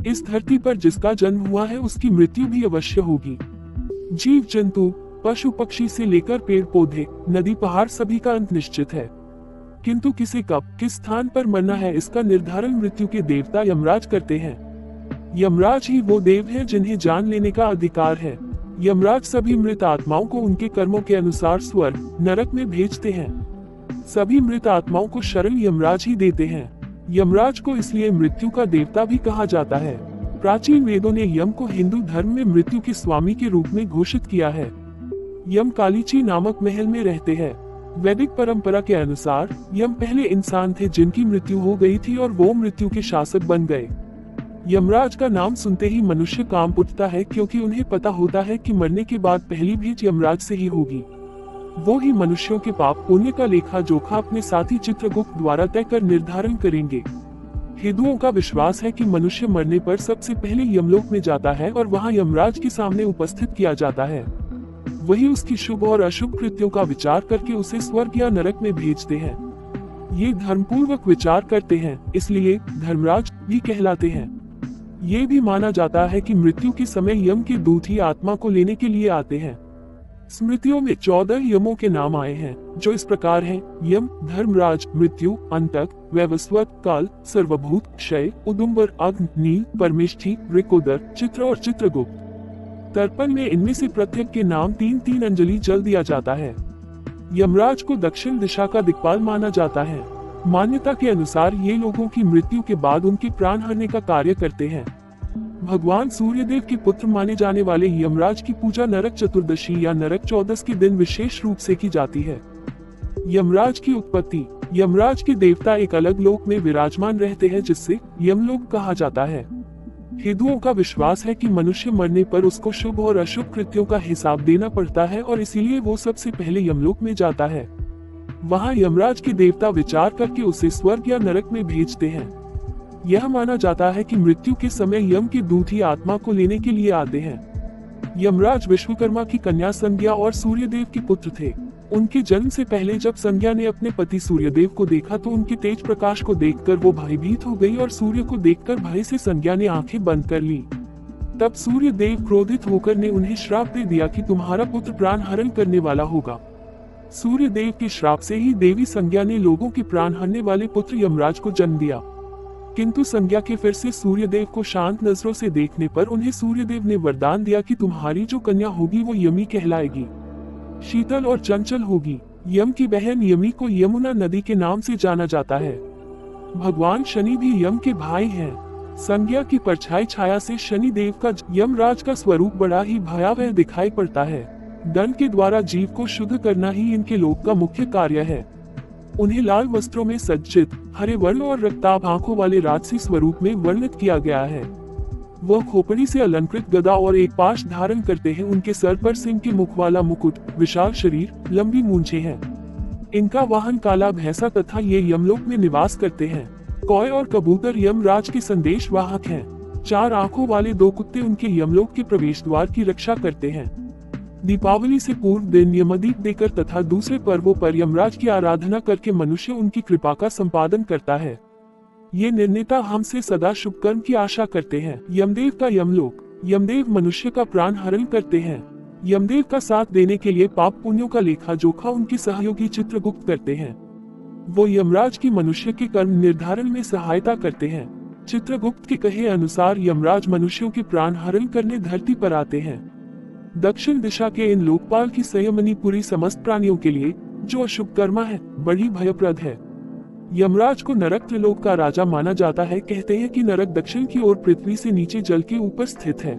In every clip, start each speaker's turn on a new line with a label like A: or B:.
A: इस धरती पर जिसका जन्म हुआ है उसकी मृत्यु भी अवश्य होगी। जीव जंतु, पशु पक्षी से लेकर पेड़ पौधे, नदी पहाड़ सभी का अंत निश्चित है, किंतु किसे कब किस स्थान पर मरना है इसका निर्धारण मृत्यु के देवता यमराज करते हैं। यमराज ही वो देव हैं जिन्हें जान लेने का अधिकार है। यमराज सभी मृत आत्माओं को उनके कर्मों के अनुसार स्वर्ग नरक में भेजते हैं। सभी मृत आत्माओं को शरण यमराज ही देते हैं। यमराज को इसलिए मृत्यु का देवता भी कहा जाता है। प्राचीन वेदों ने यम को हिंदू धर्म में मृत्यु के स्वामी के रूप में घोषित किया है। यम कालीची नामक महल में रहते हैं। वैदिक परंपरा के अनुसार यम पहले इंसान थे जिनकी मृत्यु हो गई थी और वो मृत्यु के शासक बन गए। यमराज का नाम सुनते ही मनुष्य कांप उठता है, क्योंकि उन्हें पता होता है कि मरने के बाद पहली भेंट यमराज से ही होगी। वो ही मनुष्यों के पाप पुण्य का लेखा जोखा अपने साथी चित्रगुप्त द्वारा तय कर निर्धारण करेंगे। हिंदुओं का विश्वास है कि मनुष्य मरने पर सबसे पहले यमलोक में जाता है और वहां यमराज के सामने उपस्थित किया जाता है। वही उसकी शुभ और अशुभ कृत्यों का विचार करके उसे स्वर्ग या नरक में भेजते हैं। ये धर्मपूर्वक विचार करते हैं, इसलिए धर्मराज भी कहलाते हैं। ये भी माना जाता है कि मृत्यु के समय यम के दूत ही आत्मा को लेने के लिए आते हैं। स्मृतियों में 14 यमों के नाम आए हैं, जो इस प्रकार हैं: यम, धर्मराज, मृत्यु, अंतक, वैवस्वत, काल, सर्वभूत, क्षय, उदुम्बर, अग्नि, नील, परमेष्ठी, वृकोदर, चित्र और चित्रगुप्त। तर्पण में इनमें से प्रत्येक के नाम 3-3 अंजलि जल दिया जाता है। यमराज को दक्षिण दिशा का दिक्पाल माना जाता है। मान्यता के अनुसार ये लोगों की मृत्यु के बाद उनके प्राण हरने का कार्य करते हैं। भगवान सूर्यदेव के पुत्र माने जाने वाले यमराज की पूजा नरक चतुर्दशी या नरक चौदस के दिन विशेष रूप से की जाती है। यमराज की उत्पत्ति: यमराज के देवता एक अलग लोक में विराजमान रहते हैं, जिससे यमलोक कहा जाता है। हिंदुओं का विश्वास है कि मनुष्य मरने पर उसको शुभ और अशुभ कृत्यों का हिसाब देना पड़ता है और इसीलिए वो सबसे पहले यमलोक में जाता है। वहां यमराज के देवता विचार करके उसे स्वर्ग या नरक में भेजते हैं। यह माना जाता है कि मृत्यु के समय यम के दूत ही आत्मा को लेने के लिए आते हैं। यमराज विश्वकर्मा की कन्या संज्ञा और सूर्यदेव के पुत्र थे। उनके जन्म से पहले जब संज्ञा ने अपने पति सूर्यदेव को देखा तो उनके तेज प्रकाश को देखकर वो भयभीत हो गई और सूर्य को देखकर भय से संज्ञा ने आंखें बंद कर ली। तब सूर्यदेव क्रोधित होकर ने उन्हें श्राप दे दिया कि तुम्हारा पुत्र प्राण हरण करने वाला होगा। सूर्यदेव के श्राप से ही देवी संज्ञा ने लोगों के प्राण हरने वाले पुत्र यमराज को जन्म दिया। किंतु संज्ञा के फिर से सूर्यदेव को शांत नजरों से देखने पर उन्हें सूर्यदेव ने वरदान दिया कि तुम्हारी जो कन्या होगी वो यमी कहलाएगी, शीतल और चंचल होगी। यम की बहन यमी को यमुना नदी के नाम से जाना जाता है। भगवान शनि भी यम के भाई हैं। संज्ञा की परछाई छाया से शनि देव का यमराज का स्वरूप बड़ा ही भयावह दिखाई पड़ता है। दंड के द्वारा जीव को शुद्ध करना ही इनके लोक का मुख्य कार्य है। उन्हें लाल वस्त्रों में सज्जित, हरे वर्ण और रक्ताभ आंखों वाले राजसी स्वरूप में वर्णित किया गया है। वह खोपड़ी से अलंकृत गदा और एक पाश धारण करते हैं। उनके सर पर सिंह के मुख वाला मुकुट, विशाल शरीर, लंबी मूंछें हैं। इनका वाहन काला भैंसा तथा ये यमलोक में निवास करते हैं। कौए और कबूतर यमराज के संदेश वाहक हैं। 4 आंखों वाले 2 कुत्ते उनके यमलोक के प्रवेश द्वार की रक्षा करते हैं। दीपावली से पूर्व दिन यमदीप देकर तथा दूसरे पर्वों पर यमराज की आराधना करके मनुष्य उनकी कृपा का संपादन करता है। ये निर्णेता हमसे सदा शुभ कर्म की आशा करते हैं। यमदेव का यमलोक: यमदेव मनुष्य का प्राण हरण करते हैं। यमदेव का साथ देने के लिए पाप पुण्यों का लेखा जोखा उनके सहयोगी चित्रगुप्त करते हैं। वो यमराज की मनुष्य के कर्म निर्धारण में सहायता करते हैं। चित्रगुप्त के कहे अनुसार यमराज मनुष्यों के प्राण हरण करने धरती पर आते हैं। दक्षिण दिशा के इन लोकपाल की संयमनी पूरी समस्त प्राणियों के लिए, जो अशुभ कर्मा है, बड़ी भयप्रद है। यमराज को नरक त्रिलोक का राजा माना जाता है। कहते हैं कि नरक दक्षिण की ओर पृथ्वी से नीचे जल के ऊपर स्थित है।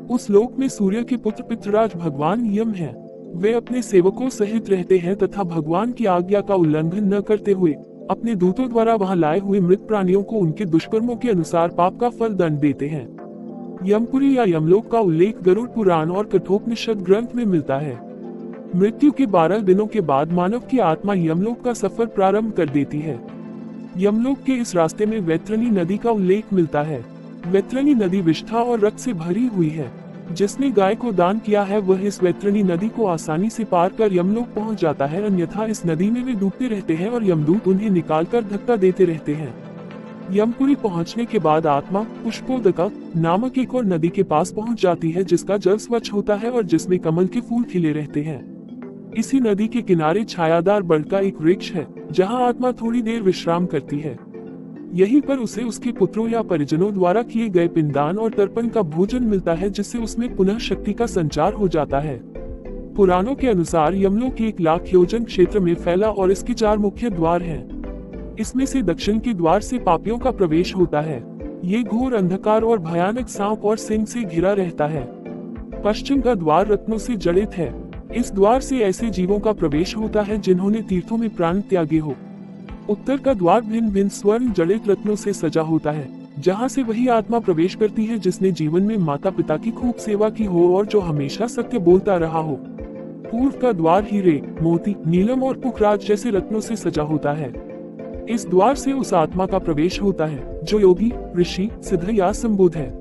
A: उस लोक में सूर्य के पुत्र पितृराज भगवान यम हैं। वे अपने सेवकों सहित रहते हैं तथा भगवान की आज्ञा का उल्लंघन न करते हुए अपने दूतों द्वारा वहां लाए हुए मृत प्राणियों को उनके दुष्कर्मों के अनुसार पाप का फल दंड देते हैं। यमपुरी या यमलोक का उल्लेख गरुड़ पुराण और कठोपनिषद ग्रंथ में मिलता है। मृत्यु के 12 दिनों के बाद मानव की आत्मा यमलोक का सफर प्रारंभ कर देती है। यमलोक के इस रास्ते में वैतरणी नदी का उल्लेख मिलता है। वैतरणी नदी विष्ठा और रक्त से भरी हुई है। जिसने गाय को दान किया है वह इस वैतरणी नदी को आसानी से पार कर यमलोक पहुंच जाता है, अन्यथा इस नदी में वे डूबते रहते हैं और यमदूत उन्हें निकालकर धक्का देते रहते हैं। यमपुरी पहुंचने के बाद आत्मा पुष्पोदका नामक एक और नदी के पास पहुंच जाती है, जिसका जल स्वच्छ होता है और जिसमें कमल के फूल खिले रहते हैं। इसी नदी के किनारे छायादार बड़ का एक वृक्ष है, जहां आत्मा थोड़ी देर विश्राम करती है। यहीं पर उसे उसके पुत्रों या परिजनों द्वारा किए गए पिंडदान और तर्पण का भोजन मिलता है, जिससे उसमें पुनः शक्ति का संचार हो जाता है। पुराणों के अनुसार यमलोक 1,00,000 योजन क्षेत्र में फैला और इसके 4 मुख्य द्वार हैं। इसमें से दक्षिण के द्वार से पापियों का प्रवेश होता है। ये घोर अंधकार और भयानक सांप और सिंह से घिरा रहता है। पश्चिम का द्वार रत्नों से जड़ित है। इस द्वार से ऐसे जीवों का प्रवेश होता है जिन्होंने तीर्थों में प्राण त्यागे हो। उत्तर का द्वार भिन्न भिन्न स्वर्ण जड़ित रत्नों से सजा होता है, जहां से वही आत्मा प्रवेश करती है जिसने जीवन में माता पिता की खूब सेवा की हो और जो हमेशा सत्य बोलता रहा हो। पूर्व का द्वार हीरे, मोती, नीलम और पुखराज जैसे रत्नों से सजा होता है। इस द्वार से उस आत्मा का प्रवेश होता है जो योगी, ऋषि, सिद्ध या संबुद्ध है।